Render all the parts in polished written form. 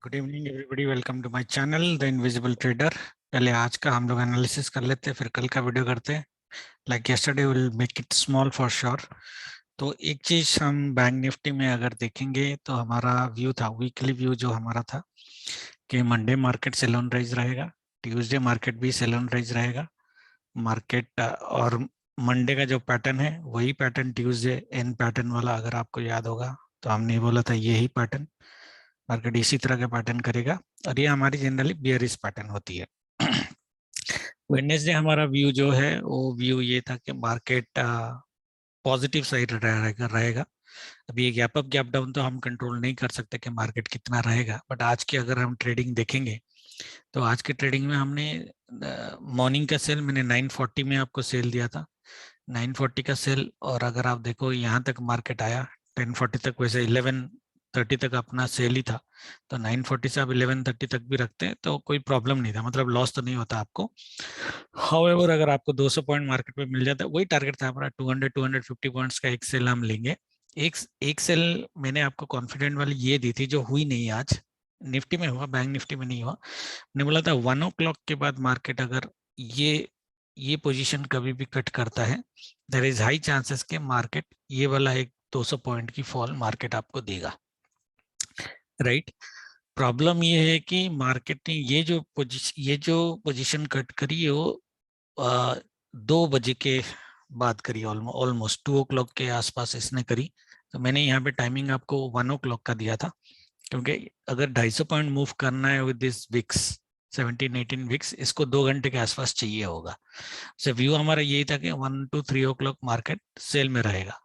Good evening everybody, welcome to my channel the invisible trader. पहले आज का हम लोग एनालिसिस कर लेते हैं, फिर कल का वीडियो करते हैं। Like yesterday will make it small for sure. तो एक चीज हम बैंक निफ्टी में अगर देखेंगे तो हमारा व्यू था, वीकली व्यू जो हमारा था कि Monday market sell on rise रहेगा, ट्यूसडे मार्केट भी सेल ऑन राइज रहेगा मार्केट। और मंडे का जो पैटर्न है वही पैटर्न ट्यूसडे एन पैटर्न वाला, अगर आपको याद होगा तो हमने बोला था यही पैटर्न मार्केट इसी तरह का पैटर्न करेगा। और ये हमारी जनरली बियरिश पैटर्न होती है। वेडनेसडे हमारा व्यू जो है वो व्यू ये था कि मार्केट पॉजिटिव साइड रहेगा। अभी ये गैप अप गैप डाउन तो हम कंट्रोल नहीं कर सकते कि मार्केट कितना रहेगा, बट आज की अगर हम ट्रेडिंग देखेंगे तो आज की ट्रेडिंग में हमने मॉर्निंग का सेल मैंने 940 में आपको सेल दिया था, 940 का सेल। और अगर आप देखो यहाँ तक मार्केट आया 1040 तक, वैसे 1130 तक अपना सेल ही था, तो 940 से आप 1130 तक भी रखते हैं तो कोई प्रॉब्लम नहीं था, मतलब लॉस तो नहीं होता आपको। हाउएवर अगर आपको 200 पॉइंट मार्केट में मिल जाता है, वही टारगेट था हमारा 250 पॉइंट्स का एक सेल हम लेंगे। एक सेल मैंने आपको कॉन्फिडेंट वाली ये दी थी जो हुई नहीं, आज निफ्टी में हुआ, बैंक निफ्टी में नहीं हुआ। मैंने बोला था 1 o'clock के बाद मार्केट अगर ये पोजीशन कभी भी कट करता है, देयर इज हाई चांसेस के मार्केट ये वाला एक 200 पॉइंट की फॉल मार्केट आपको देगा, राइट। प्रॉब्लम ये है कि मार्केट ने ये जो पोजीशन कट करी है वो 2 बजे के बाद करी, ऑलमोस्ट 2 o'clock के आसपास इसने करी। तो मैंने यहाँ पे टाइमिंग आपको 1 o'clock का दिया था, क्योंकि अगर 250 पॉइंट मूव करना है विद दिस विक्स 17-18 विक्स, इसको 2 घंटे के आसपास चाहिए होगा। सो व्यू हमारा यही था कि 1 to 3 o'clock मार्केट सेल में रहेगा।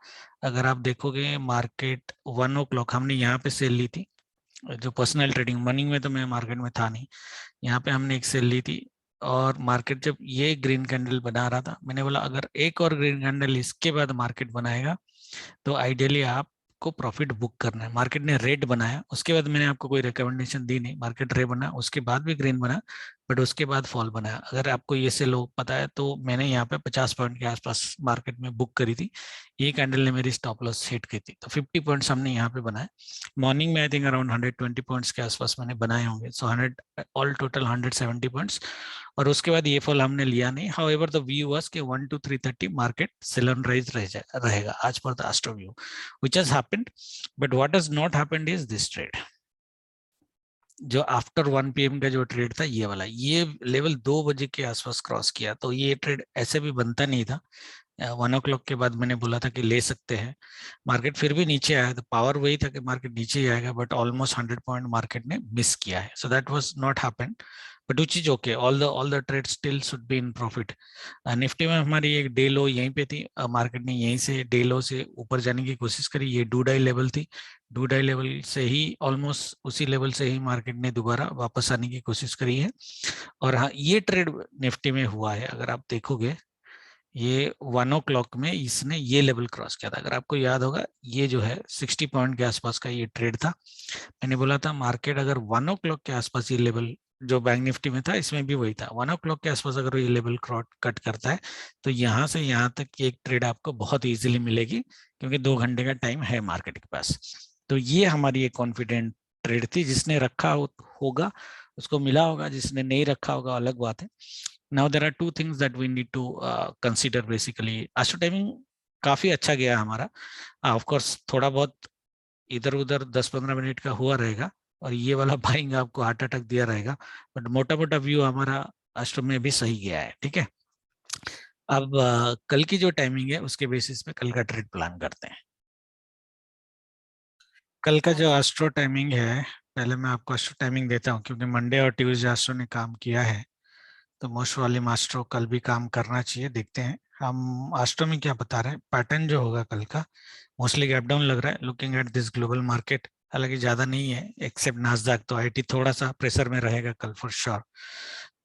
अगर आप देखोगे मार्केट 1 o'clock हमने यहाँ पे सेल ली थी, जो पर्सनल ट्रेडिंग, मॉर्निंग में तो मैं मार्केट में था नहीं, यहाँ पे हमने एक सेल ली थी। और मार्केट जब ये ग्रीन कैंडल बना रहा था, मैंने बोला अगर एक और ग्रीन कैंडल इसके बाद मार्केट बनाएगा तो आइडियली आपको प्रॉफिट बुक करना है। मार्केट ने रेड बनाया, उसके बाद मैंने आपको कोई रिकमेंडेशन दी नहीं, मार्केट रेड बना, उसके बाद भी ग्रीन बना, बट उसके बाद फॉल बनाया। अगर आपको ये से लो पता है तो मैंने यहाँ पे 50 पॉइंट के आसपास मार्केट में बुक करी थी, ये कैंडल ने मेरी स्टॉप लॉस हिट की थी, तो 50 पॉइंट्स हमने यहाँ पे बनाए। मॉर्निंग में आई थिंक अराउंड 120 पॉइंट्स के आसपास मैंने बनाए होंगे, सो 100 ऑल टोटल 170 पॉइंट्स। और उसके बाद ये फॉल हमने लिया नहीं। हाउएवर द व्यू वाज कि 1 to 330 market sell on rise रहेगा आज पर the astro view, which has happened. But what has not happened is this trade, जो आफ्टर 1 PM का जो ट्रेड था ये वाला, ये लेवल 2 बजे के आसपास क्रॉस किया, तो ये ट्रेड ऐसे भी बनता नहीं था। 1 o'clock के बाद मैंने बोला था कि ले सकते हैं, मार्केट फिर भी नीचे आया, तो पावर वही था कि मार्केट नीचे ही आएगा, बट ऑलमोस्ट 100 पॉइंट मार्केट ने मिस किया है, so that was not happened. But which is okay, all the trade still should be in profit. Nifty में हमारी एक डे लो यहीं पे थी, मार्केट ने यहीं से डे लो से ऊपर जाने की कोशिश करी, ये डू डाई लेवल थी, डू डाई लेवल से ही ऑलमोस्ट उसी लेवल से ही मार्केट ने दोबारा वापस आने की कोशिश करी है। और हाँ, ये ट्रेड निफ्टी में हुआ है, अगर आप देखोगे ये 1 o'clock में इसने ये लेवल क्रॉस किया था, अगर आपको याद होगा ये जो है 60 पॉइंट के आसपास का ये ट्रेड था। मैंने बोला था मार्केट अगर 1 o'clock के आसपास ये लेवल जो बैंक निफ्टी में था इसमें भी वही था, 1 o'clock के आसपास अगर ये लेवल कट करता है तो यहाँ से यहाँ तक की एक ट्रेड आपको बहुत इजीली मिलेगी, क्योंकि 2 घंटे का टाइम है मार्केट के पास। तो ये हमारी एक कॉन्फिडेंट ट्रेड थी, जिसने रखा होगा उसको मिला होगा, जिसने नहीं रखा होगा अलग बात है। Now there are two things that we need to consider basically. Astro timing काफी अच्छा गया हमारा, ऑफ कोर्स थोड़ा बहुत इधर उधर 10-15 मिनट का हुआ रहेगा, और ये वाला बाइंग आपको हार्ट अटैक दिया रहेगा, बट मोटा मोटा व्यू हमारा अष्टम में भी सही गया है, ठीक है। अब कल की जो टाइमिंग है उसके बेसिस पे कल का ट्रेड प्लान करते हैं। कल का जो एस्ट्रो टाइमिंग है, पहले मैं आपको एस्ट्रो टाइमिंग देता हूँ, क्योंकि मंडे और ट्यूसडे एस्ट्रो ने काम किया है, तो मोस्ट वाली मास्ट्रो कल भी काम करना चाहिए। देखते हैं हम एस्ट्रो में क्या बता रहे हैं, पैटर्न जो होगा कल का मोस्टली गैप डाउन लग रहा है looking at this global market, हालांकि ज्यादा नहीं है एक्सेप्ट नास्डैक, तो आईटी थोड़ा सा प्रेशर में रहेगा कल फॉर श्योर।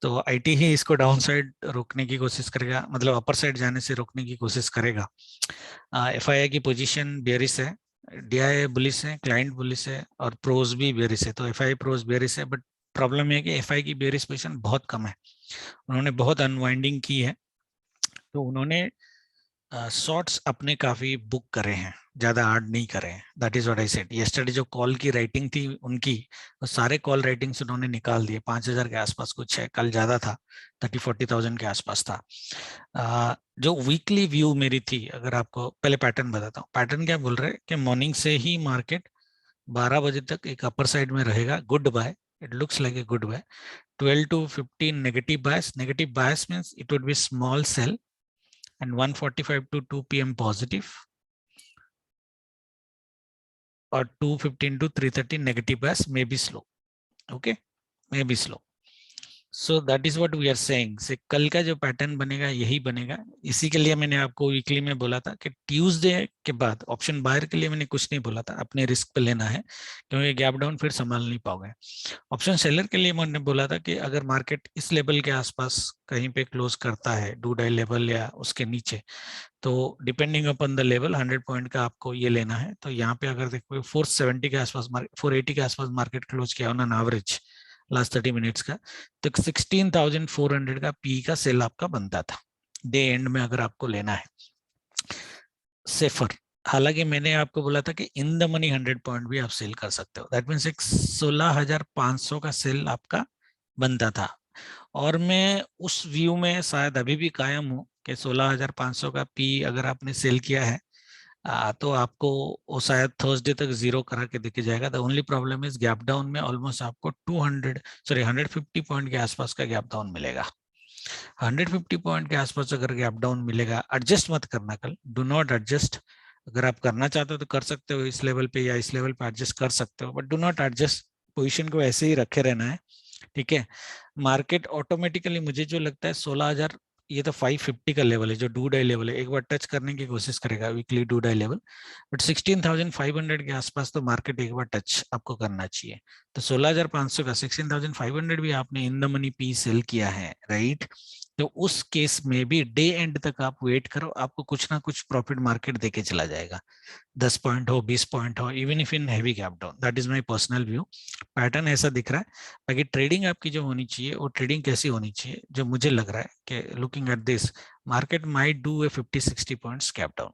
तो आईटी ही इसको डाउन साइड रोकने की कोशिश करेगा, मतलब अपर साइड जाने से रोकने की कोशिश करेगा। एफआईआई की पोजीशन बेयरिश है, डीआई बुलिश है, क्लाइंट बुलिश है, और प्रोज भी बेयरिश है, तो एफआई प्रोज बेयरिश है। बट प्रॉब्लम है कि एफआई की बेयरिश पोजीशन बहुत कम है, उन्होंने बहुत अनवाइंडिंग की है, तो उन्होंने शॉर्ट्स अपने काफी बुक करे हैं, ज्यादा ऐड नहीं करे हैं। That is what I said yesterday. जो कॉल की राइटिंग थी उनकी, वो सारे कॉल राइटिंग्स उन्होंने निकाल दिए। 5,000 के आसपास कुछ है, कल ज्यादा था, 30-40,000 के आसपास था। जो वीकली व्यू मेरी थी, अगर आपको पहले पैटर्न बताता हूँ। पैटर्न क्या बोल रहे हैं कि मॉर्निंग से ही मार्केट 12 बजे तक एक अपर साइड में रहेगा, good buy, it looks like a good buy. 12 to 15 negative bias. Negative bias means it would be small sell, and 1:45 to 2 p.m. positive, or 2:15 to 3:30 negative bias, may be slow. Okay, may be slow. So that is what we are saying से कल का जो pattern बनेगा यही बनेगा। इसी के लिए मैंने आपको वीकली में बोला था कि ट्यूसडे के बाद ऑप्शन बायर के लिए मैंने कुछ नहीं बोला था, अपने रिस्क पे लेना है, क्योंकि गैप डाउन फिर संभाल नहीं पाओगे। ऑप्शन सेलर के लिए मैंने बोला था कि अगर मार्केट इस लेवल के आसपास कहीं पे क्लोज करता है, डू डाई लेवल या उसके नीचे, तो depending upon the level 100 point का आपको ये लेना है। तो यहाँ पे अगर देखो 470 के आसपास, 480 के आसपास मार्केट क्लोज किया on an average last 30 minutes का, तो 16,400 का पी का सेल आपका बनता था डे एंड में, अगर आपको लेना है सेफर। हालांकि मैंने आपको बोला था कि इन द मनी 100 पॉइंट भी आप सेल कर सकते हो। दैट मीन्स एक 16,500 का सेल आपका बनता था, और मैं उस व्यू में शायद अभी भी कायम हूँ कि 16,500 का पी अगर आपने सेल किया है, तो आपको वो शायद थर्सडे तक जीरो करा के देके जाएगा। The only problem is gap down में ऑलमोस्ट आपको 150 पॉइंट के आसपास का गैप डाउन मिलेगा। 150 पॉइंट के आसपास अगर गैप डाउन मिलेगा, एडजस्ट मत करना कल, डू नॉट एडजस्ट। अगर आप करना चाहते हो तो कर सकते हो इस लेवल पे या इस लेवल पे एडजस्ट कर सकते हो, but do not adjust. Position को ऐसे ही रखे रहना है, ठीक है। मार्केट ऑटोमेटिकली, मुझे जो लगता है 16,000, ये तो 550 का लेवल है जो डू डाई लेवल है, एक बार टच करने की कोशिश करेगा weekly do die level, but 16,500 के आसपास तो मार्केट एक बार टच आपको करना चाहिए। तो 16,500 का 16,500 भी आपने in the money PE sell किया है, राइट। तो उस केस में भी डे एंड तक आप वेट करो, आपको कुछ ना कुछ प्रॉफिट मार्केट देके चला जाएगा। 10 पॉइंट हो, 20 पॉइंट हो, even if in heavy gap down. That is my personal view. Pattern ऐसा दिख रहा है। बाकी ट्रेडिंग आपकी जो होनी चाहिए, वो ट्रेडिंग कैसी होनी चाहिए, जो मुझे लग रहा है कि looking at this, market might do a 50-60 points gap down.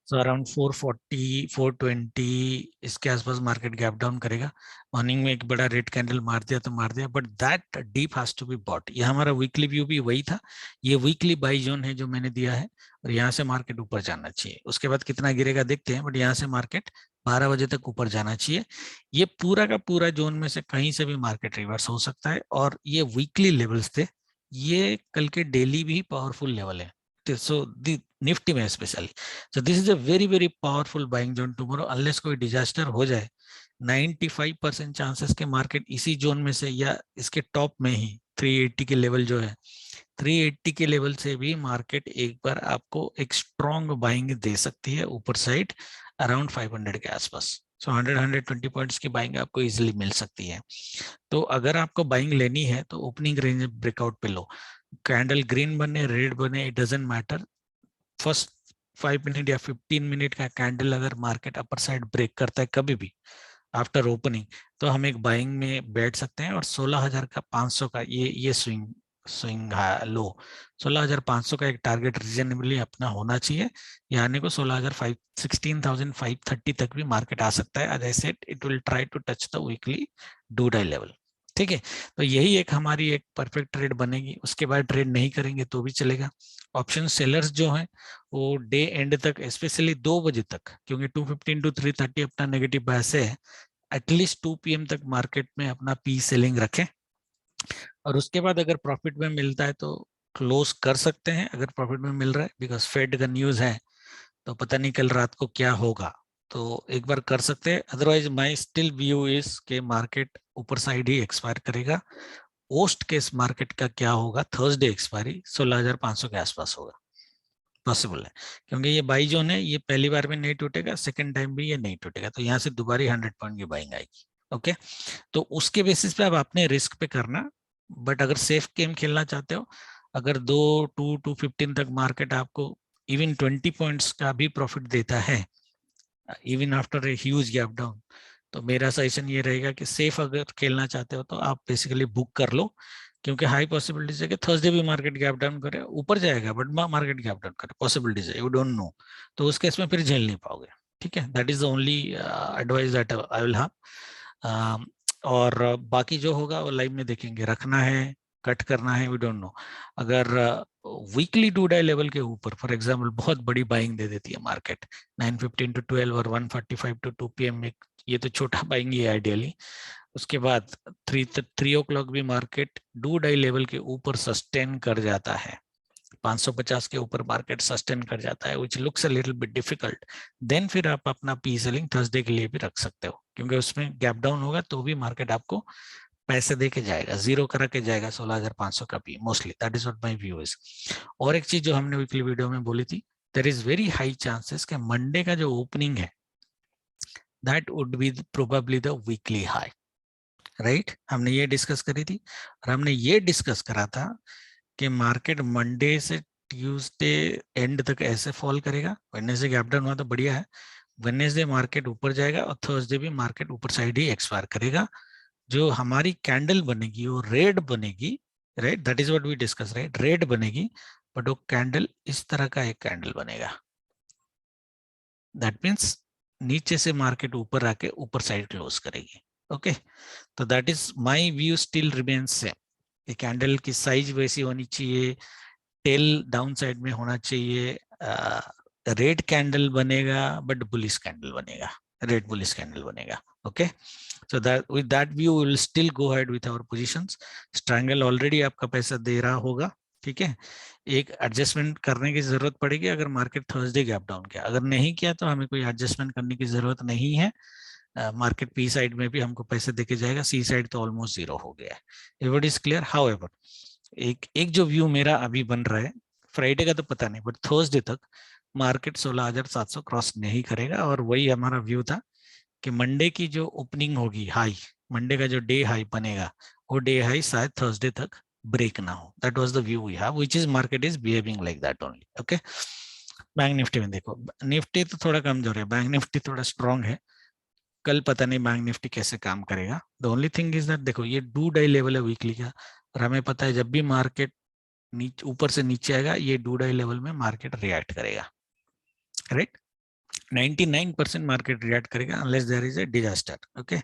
So around 440 420 इसके आसपास मार्केट गैप डाउन करेगा। मॉर्निंग में एक बड़ा रेड कैंडल मार दिया तो मार दिया, but that deep has to be bought. ये हमारा वीकली व्यू भी वही था, ये वीकली बाई जोन है जो मैंने दिया है, और यहाँ से मार्केट ऊपर जाना चाहिए। उसके बाद कितना गिरेगा देखते हैं, बट यहाँ से मार्केट 12 बजे तक ऊपर जाना चाहिए। ये पूरा का पूरा जोन में से कहीं से भी मार्केट रिवर्स हो सकता है, और ये वीकली लेवल्स थे, ये कल के डेली भी पावरफुल लेवल है। so the निफ्टी में specially, so this is a very very powerful buying zone tomorrow, unless कोई डिजास्टर हो जाए। 95% चांसेस के मार्केट इसी जोन में से या इसके टॉप में ही 380 के लेवल जो है, 380 के लेवल से भी मार्केट एक बार आपको एक स्ट्रॉन्ग बाइंग दे सकती है ऊपर साइड अराउंड 500 के आसपास। सो 100-120 पॉइंट्स की बाइंग आपको इजीली मिल सकती है। तो अगर आपको बाइंग लेनी है तो ओपनिंग रेंज ब्रेकआउट पे लो, कैंडल ग्रीन बने रेड बने it doesn't matter. First 5 minute या 15 मिनट का कैंडल अगर मार्केट अपर साइड ब्रेक करता है कभी भी आफ्टर ओपनिंग, तो हम एक बाइंग में बैठ सकते हैं। और 16,000 का 500 का ये स्विंग स्विंग लो, 16,500 का एक टारगेट रीजनेबली अपना होना चाहिए। यानी को 16,530 तक भी मार्केट आ सकता है। As I said it will try to touch the weekly do die level, ठीक है। तो यही एक हमारी एक परफेक्ट ट्रेड बनेगी। उसके बाद ट्रेड नहीं करेंगे तो भी चलेगा। ऑप्शन सेलर्स जो हैं वो डे एंड तक, स्पेशली 2 बजे तक, क्योंकि 2:15 to 3:30 अपना नेगेटिव बायस है, एटलीस्ट 2 PM तक मार्केट में अपना पी सेलिंग रखें। और उसके बाद अगर प्रॉफिट में मिलता है तो क्लोज कर सकते हैं, अगर प्रॉफिट में मिल रहा है, बिकॉज फेड का न्यूज है तो पता नहीं कल रात को क्या होगा, तो एक बार कर सकते हैं। Otherwise my still view is के मार्केट ऊपर साइड ही एक्सपायर करेगा। पोस्ट केस मार्केट का क्या होगा, थर्सडे एक्सपायरी 16,500 के आसपास होगा, पॉसिबल है। क्योंकि ये बाई जोन है, ये पहली बार में नहीं टूटेगा, सेकंड टाइम भी ये नहीं टूटेगा, तो यहाँ से दोबारा 100 पॉइंट की बाइंग आएगी। ओके, तो उसके बेसिस पे आप अपने रिस्क पे करना। बट अगर सेफ गेम खेलना चाहते हो, अगर 2-2:15 तक मार्केट आपको इवन 20 पॉइंट्स का भी प्रॉफिट देता है even after a huge gap down, तो मेरा सजेशन ये रहेगा कि सेफ अगर खेलना चाहते हो तो आप बेसिकली बुक कर लो। क्योंकि हाई पॉसिबिलिटीज है कि थर्सडे भी मार्केट गैप डाउन करे, ऊपर जाएगा बट मार्केट गैप डाउन करे, पॉसिबिलिटीज है, यू डोंट नो। तो उस केस में फिर झेल नहीं पाओगे। ठीक है, that is the only advice that I will have. और बाकी जो होगा वो लाइव में देखेंगे, रखना है कट करना है, वी डोंट नो। अगर वीकली 2 डे लेवल के ऊपर फॉर एग्जांपल बहुत बड़ी बाइंग दे देती है मार्केट 9:15 to 12 और 1:45 to 2 PM में, ये तो छोटा बाइंग ही है आइडियली। उसके बाद 3 o'clock भी मार्केट 2 डे लेवल के ऊपर सस्टेन कर जाता है, 550 के ऊपर मार्केट सस्टेन कर जाता है, which looks a little bit difficult, then फिर आप अपना पी सेलिंग थर्सडे के लिए भी रख सकते हो, क्योंकि उसमें गैप डाउन होगा तो भी मार्केट आपको पैसे दे के जाएगा, जीरो करा के जाएगा 16,500 का P mostly, that is what my view is. और एक चीज जो हमने वीकली वीडियो में बोली थी, there is very high chances कि मंडे का जो ओपनिंग है that would be probably the weekly high, right. हमने ये डिस्कस करी थी, और हमने ये डिस्कस करा था कि मार्केट मंडे से ट्यूसडे एंड तक ऐसे फॉल करेगा, वेडनेसडे गैप डाउन हुआ तो बढ़िया है, वेडनेसडे मार्केट ऊपर जाएगा और थर्सडे भी मार्केट ऊपर साइड ही एक्सपायर करेगा। जो हमारी कैंडल बनेगी वो रेड बनेगी, right, that is what we discuss, right, red बनेगी, बट वो कैंडल इस तरह का एक कैंडल बनेगा, दैट मीन्स नीचे से मार्केट ऊपर आके ऊपर साइड क्लोज करेगी। ओके, तो that is my view still remains same, ये कैंडल की साइज वैसी होनी चाहिए, टेल डाउन साइड में होना चाहिए, रेड कैंडल बनेगा बट बुलिश कैंडल बनेगा, रेड बुलिश कैंडल बनेगा। Okay, so that with that view we will still go ahead with our positions, strangle already आपका पैसा दे रहा होगा। ठीक है, एक एडजस्टमेंट करने की जरूरत पड़ेगी अगर मार्केट थर्सडे गैप डाउन किया, अगर नहीं किया तो हमें कोई एडजस्टमेंट करने की जरूरत नहीं है। मार्केट पी साइड में भी हमको पैसे देके जाएगा, सी साइड तो ऑलमोस्ट जीरो हो गया है, एवरीबॉडी इज क्लियर। हाउएवर एक एक जो व्यू मेरा अभी बन रहा है, फ्राइडे का तो पता नहीं बट थर्सडे तक मार्केट 16,700 क्रॉस नहीं करेगा, और वही हमारा व्यू था कि मंडे की जो ओपनिंग होगी हाई, मंडे का जो डे हाई बनेगा वो डे हाई शायद थर्सडे तक ब्रेक ना हो, that was the view we have, which is market is behaving like that only. Okay, bank Nifty में देखो, निफ्टी तो थोड़ा कमजोर है, बैंक निफ्टी थोड़ा स्ट्रांग है, कल पता नहीं बैंक निफ्टी कैसे काम करेगा। The only thing is that देखो ये 2 डे लेवल है वीकली का, और हमें पता है जब भी मार्केट नीचे ऊपर से नीचे आएगा ये 2 डे लेवल में मार्केट रिएक्ट करेगा, राइट। 99% मार्केट रिएक्ट करेगा unless there is a disaster. Okay,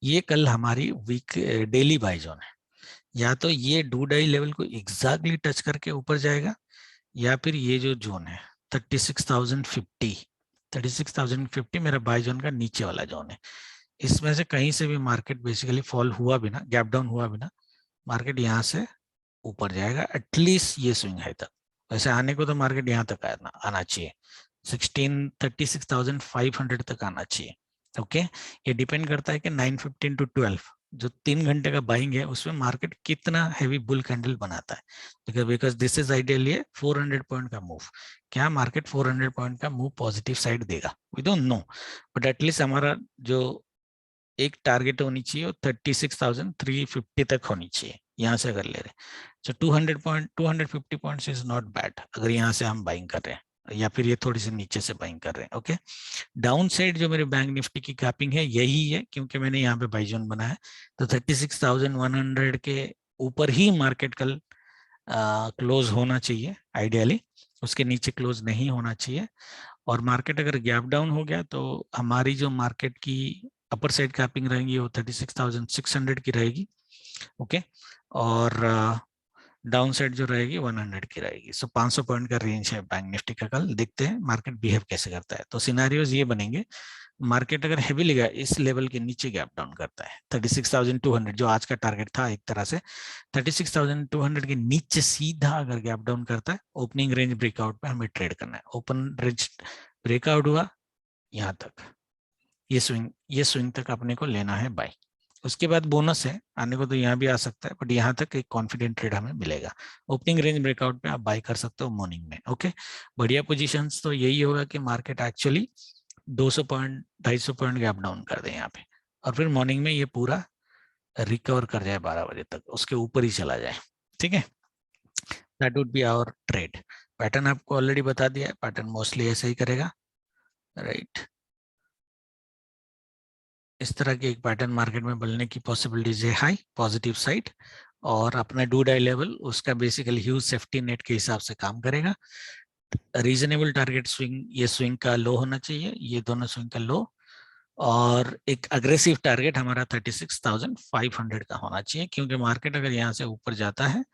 ये कल हमारी वीक डेली बाय जोन है, या तो ये 2 डे लेवल को एग्जैक्टली टच करके ऊपर जाएगा, या फिर ये जो जोन है 36,050 मेरा बाय जोन का नीचे वाला जोन है, इसमें से कहीं से भी मार्केट बेसिकली फॉल हुआ बिना, गैप डाउन हुआ बिना मार्केट यहाँ से ऊपर जाएगा एटलीस्ट ये स्विंग है तक। वैसे आने को तो मार्केट यहाँ तक आना चाहिए, 36,500 तक आना चाहिए। ओके, ये डिपेंड करता है कि 9:15 to 12 जो 3 घंटे का बाइंग है उसमें मार्केट कितना हैवी बुल कैंडल बनाता है, because this is ideally 400 point का मूव, क्या मार्केट 400 पॉइंट का मूव पॉजिटिव साइड देगा, we don't know, but at least हमारा जो एक टारगेट होनी चाहिए वो 36,350 तक होनी चाहिए, यहाँ से अगर ले रहे तो 250 पॉइंट्स इज नॉट बैड अगर यहाँ से हम बाइंग कर रहे हैं, या फिर ये थोड़ी सी नीचे से बाइंग कर रहे हैं। ओके, डाउन साइड जो मेरे बैंक निफ्टी की कैपिंग है यही है, क्योंकि मैंने यहाँ पे बाई जोन बनाया है, तो 36,100 के ऊपर ही मार्केट कल क्लोज होना चाहिए आइडियली, उसके नीचे क्लोज नहीं होना चाहिए। और मार्केट अगर गैप डाउन हो गया तो हमारी जो मार्केट की अपर साइड कैपिंग रहेगी वो 36,600 की रहेगी। ओके, और डाउन साइड जो रहेगी 100 की रहेगी। सो 500 पॉइंट का रेंज है बैंक निफ्टी का, कल देखते हैं मार्केट बिहेव कैसे करता है। तो सिनेरियोज ये बनेंगे, मार्केट अगर हेवी लेगा इस लेवल के नीचे गैप डाउन करता है 36,200 जो आज का टारगेट था एक तरह से, 36,200 के नीचे सीधा अगर गैप डाउन करता है ओपनिंग रेंज ब्रेकआउट पे हमें ट्रेड करना है, ओपन रेंज ब्रेकआउट हुआ यहाँ तक, ये स्विंग तक अपने को लेना है बाय, उसके बाद बोनस है आने को तो यहाँ भी आ सकता है, बट यहाँ तक एक कॉन्फिडेंट ट्रेड हमें मिलेगा। ओपनिंग रेंज ब्रेकआउट पे आप बाय कर सकते हो मॉर्निंग में। ओके, बढ़िया पोजीशंस तो यही होगा कि market actually 200 point 250 point gap down कर दे यहाँ पे, और फिर मॉर्निंग में ये पूरा रिकवर कर जाए 12 बजे तक, उसके ऊपर ही चला जाए। ठीक है, that would be our trade pattern, आपको ऑलरेडी बता दिया है, पैटर्न मोस्टली ऐसे ही करेगा, राइट। इस तरह के एक पैटर्न मार्केट में बनने की पॉसिबिलिटीज है हाई पॉजिटिव साइड, और अपना डू डाई लेवल उसका बेसिकली ह्यूज सेफ्टी नेट के हिसाब से काम करेगा। रीजनेबल टारगेट स्विंग, ये स्विंग का लो होना चाहिए, ये दोनों स्विंग का लो। और एक अग्रेसिव टारगेट हमारा 36,500 का होना चाहिए, क्योंकि मार्केट अगर यहाँ से ऊपर जाता है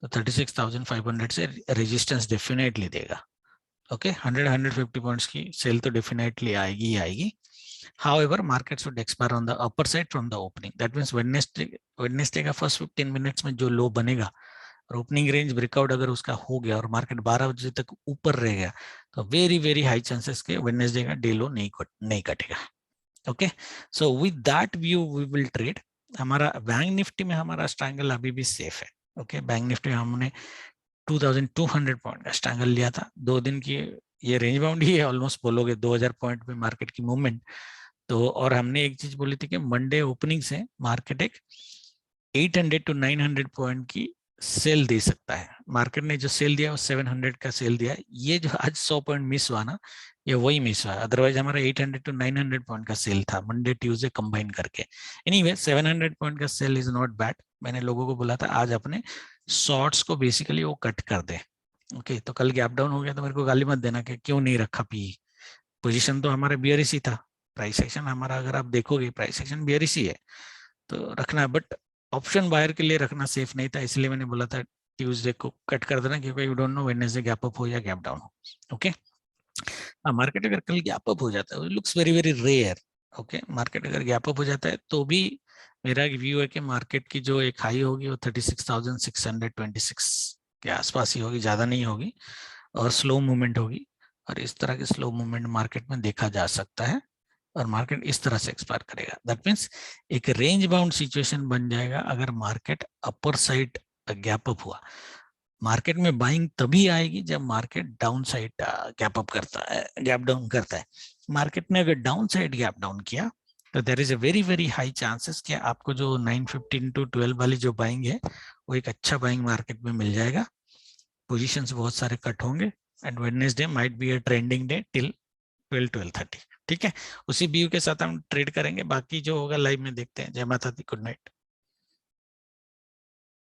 तो 36,500 से रेजिस्टेंस डेफिनेटली देगा। ओके, 100-150 पॉइंट्स की सेल तो डेफिनेटली आएगी ही आएगी। However, market should expire on the upper side from the opening. That means Wednesday का फर्स्ट 15 मिनट्स में जो लो बनेगा और ओपनिंग रेंज ब्रेकआउट अगर उसका हो गया और मार्केट 12 बजे तक ऊपर रह गया तो वेरी वेरी हाई चांसेस के वेडनेसडे का डे लो नहीं कटेगा। Okay, so with that view we will trade. हमारा बैंक निफ्टी में हमारा स्ट्रैंगल अभी भी सेफ है। ओके, बैंक निफ्टी में हमने 2200 पॉइंट का स्ट्रैंगल लिया था 2 दिन की, ये रेंज बाउंड ही है ऑलमोस्ट, बोलोगे 2000 पॉइंट पे मार्केट की मूवमेंट। तो और हमने एक चीज बोली थी कि मंडे ओपनिंग से मार्केट एक 800 to 900 पॉइंट की सेल दे सकता है। मार्केट ने जो सेल दिया वो 700 का सेल दिया है। ये जो आज 100 पॉइंट मिस हुआ ना, ये वही मिस हुआ, अदरवाइज हमारा 800 to 900 पॉइंट का सेल था मंडे ट्यूसडे कंबाइन करके। एनीवे 700 पॉइंट का सेल इज नॉट बैड। मैंने लोगों को बोला था आज अपने शॉर्ट्स को बेसिकली वो कट कर दे। ओके, तो कल गैप डाउन हो गया तो मेरे को गाली मत देना कि क्यों नहीं रखा पी। पोजीशन तो हमारा बियरिश ही था, प्राइस एक्शन हमारा अगर आप देखोगे प्राइस एक्शन बियरिश ही है, तो रखना है। बट ऑप्शन बायर के लिए रखना सेफ नहीं था, इसलिए मैंने बोला था ट्यूसडे को कट कर देना, क्योंकि you don't know Wednesday gap up हो या गैप डाउन हो। ओके, मार्केट अगर कल गैप अप हो जाता है, looks very very rare. Okay, market अगर गैप अप हो जाता है तो भी मेरा एक व्यू है कि मार्केट की जो एक हाई होगी वो 36,626 के आसपास ही होगी, ज्यादा नहीं होगी, और स्लो मूवमेंट होगी। और इस तरह के स्लो मूवमेंट मार्केट में देखा जा सकता है और मार्केट इस तरह से एक्सपायर करेगा। दैट मीन्स एक रेंज बाउंड सिचुएशन बन जाएगा अगर market upper side gap up हुआ। मार्केट में बाइंग तभी आएगी जब market down side gap up करता है, गैप डाउन करता है। मार्केट ने अगर डाउन साइड गैप डाउन किया तो there is a very very high chances कि आपको जो 915 to 12 वाली जो बाइंग है वो एक अच्छा बाइंग मार्केट में मिल जाएगा। पोजीशंस बहुत सारे कट होंगे and Wednesday might be a trending day till 12-12:30। ठीक है, उसी व्यू के साथ हम ट्रेड करेंगे, बाकी जो होगा लाइव में देखते हैं। जय माता दी, गुड नाइट।